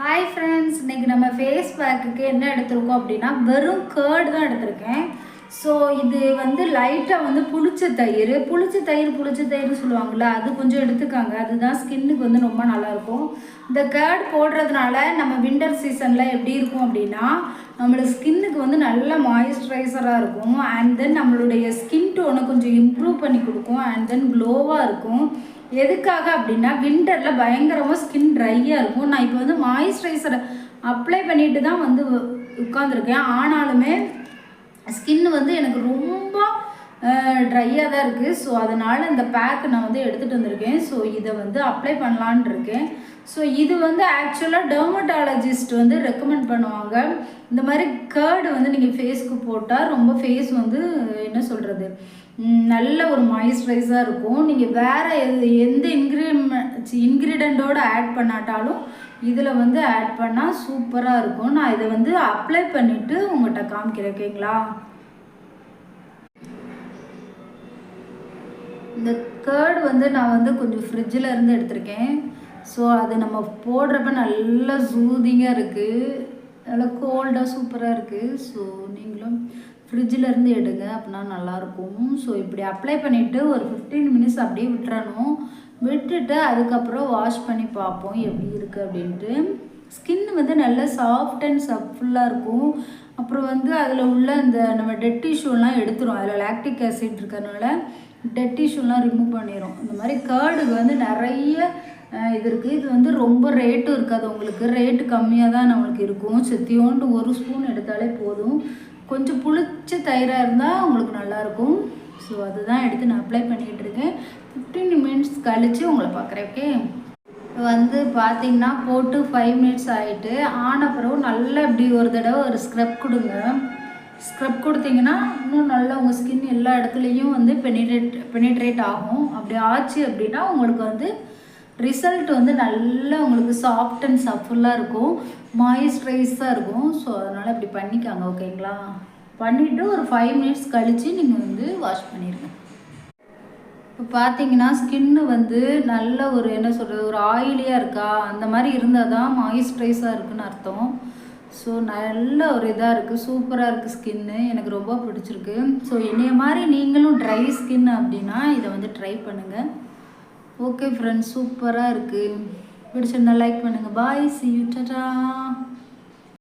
Hi friends, இன்றைக்கி நம்ம face பேக்குக்கு என்ன எடுத்திருக்கோம் அப்படின்னா வெறும் கேர்டு தான் எடுத்திருக்கேன். ஸோ இது வந்து லைட்டாக வந்து புளிச்ச தயிர்னு சொல்லுவாங்கள்ல, அது கொஞ்சம் எடுத்துக்காங்க. அதுதான் ஸ்கின்னுக்கு வந்து ரொம்ப நல்லாயிருக்கும். இந்த கேர்டு போடுறதுனால நம்ம வின்டர் சீசனில் எப்படி இருக்கும் அப்படின்னா, நம்மளுக்கு ஸ்கின்னுக்கு வந்து நல்ல மாய்ஸ்சரைசராக இருக்கும். அண்ட் தென் நம்மளுடைய ஸ்கின் டோனை கொஞ்சம் இம்ப்ரூவ் பண்ணி கொடுக்கும். அண்ட் தென் க்ளோவாக இருக்கும். எதுக்காக அப்படின்னா விண்டரில் பயங்கரமாக ஸ்கின் ட்ரையாக இருக்கும். நான் இப்போ வந்து மாய்ஸ்சரைசரை அப்ளை பண்ணிட்டு தான் வந்து உட்காந்துருக்கேன். ஆனாலுமே ஸ்கின் வந்து எனக்கு ரொம்ப ட்ரையாக தான் இருக்குது. ஸோ அதனால் இந்த பேக்கு நான் வந்து எடுத்துகிட்டு வந்திருக்கேன். ஸோ இதை வந்து அப்ளை பண்ணலான் இருக்கேன். ஸோ இது வந்து ஆக்சுவலாக டெர்மட்டாலஜிஸ்ட் வந்து ரெக்கமெண்ட் பண்ணுவாங்க. இந்த மாதிரி கேர்டு வந்து நீங்கள் ஃபேஸ்க்கு போட்டால் ரொம்ப ஃபேஸ் வந்து என்ன சொல்கிறது, நல்ல ஒரு மாய்ஸ்சரைஸாக இருக்கும். நீங்கள் வேறு எந்த இன்க்ரீடியண்ட்டோடு ஆட் பண்ணாட்டாலும் இதில் வந்து ஆட் பண்ணால் சூப்பராக இருக்கும். நான் இதை வந்து அப்ளை பண்ணிவிட்டு உங்கள்கிட்ட காமிக்கிறேன், ஓகேங்களா? இந்த கேர்டு வந்து நான் வந்து கொஞ்சம் ஃப்ரிட்ஜில் இருந்து எடுத்திருக்கேன். ஸோ அது நம்ம போடுறப்ப நல்லா சூதிங்காக இருக்குது, நல்லா கோல்டாக சூப்பராக இருக்குது. ஸோ நீங்களும் ஃப்ரிட்ஜில் இருந்து எடுங்க, அப்படின்னா நல்லாயிருக்கும். ஸோ இப்படி அப்ளை பண்ணிவிட்டு ஒரு 15 மினிட்ஸ் அப்படியே விட்டுறணும். விட்டுட்டு அதுக்கப்புறம் வாஷ் பண்ணி பார்ப்போம் எப்படி இருக்குது அப்படின்ட்டு. ஸ்கின் வந்து நல்லா சாஃப்ட் அண்ட் சஃப்ஃபுல்லாக இருக்கும். அப்புறம் வந்து அதில் உள்ள இந்த நம்ம டெட் டிஷ்யூலாம் எடுத்துரும். அதில் லாக்டிக் ஆசிட் இருக்கிறதுனால டெட் டிஷ்யூலாம் ரிமூவ் பண்ணிடும். இந்த மாதிரி கேர்டுக்கு வந்து நிறைய இது இருக்குது. இது வந்து ரொம்ப ரேட்டும் இருக்காது, உங்களுக்கு ரேட்டு கம்மியாக தான் நம்மளுக்கு இருக்கும். செத்தியோண்டு 1 ஸ்பூன் எடுத்தாலே போதும். கொஞ்சம் புளிச்ச தயிராக இருந்தால் உங்களுக்கு நல்லாயிருக்கும். ஸோ அதுதான் எடுத்து நான் அப்ளை பண்ணிகிட்டு இருக்கேன். 15 மினிட்ஸ் கழித்து உங்களை பார்க்குறேன், ஓகே? வந்து பார்த்திங்கன்னா போட்டு 5 மினிட்ஸ் ஆகிட்டு ஆன பிறகு நல்லா இப்படி ஒரு தடவை ஒரு ஸ்க்ரப் கொடுங்க. ஸ்க்ரப் கொடுத்தீங்கன்னா இன்னும் நல்லா உங்கள் ஸ்கின் எல்லா இடத்துலையும் வந்து பெனிட்ரேட் ஆகும். அப்படி ஆச்சு அப்படின்னா உங்களுக்கு வந்து ரிசல்ட் வந்து நல்லா உங்களுக்கு சாஃப்ட் அண்ட் சஃப்ஃபுல்லாக இருக்கும், மாய்ஸ்சரைஸாக இருக்கும். ஸோ அதனால் இப்படி பண்ணிக்காங்க, ஓகேங்களா? பண்ணிவிட்டு ஒரு 5 மினிட்ஸ் கழித்து நீங்கள் வந்து வாஷ் பண்ணிடுங்க. இப்போ பார்த்தீங்கன்னா ஸ்கின்னு வந்து நல்ல ஒரு என்ன சொல்கிறது, ஒரு ஆயிலியாக இருக்கா, அந்த மாதிரி இருந்தால் தான் மாய்ஸ்சரைஸாக இருக்குதுன்னு அர்த்தம். ஸோ நல்ல ஒரு இதாக இருக்குது, சூப்பராக இருக்குது ஸ்கின்னு. எனக்கு ரொம்ப பிடிச்சிருக்கு. ஸோ என்னைய மாதிரி நீங்களும் ட்ரை ஸ்கின் அப்படின்னா இதை வந்து ட்ரை பண்ணுங்கள். ஓகே ஃப்ரெண்ட்ஸ், சூப்பராக இருக்குது. பிடிச்சிருந்தா லைக் பண்ணுங்கள். பாய், see you, டாடா.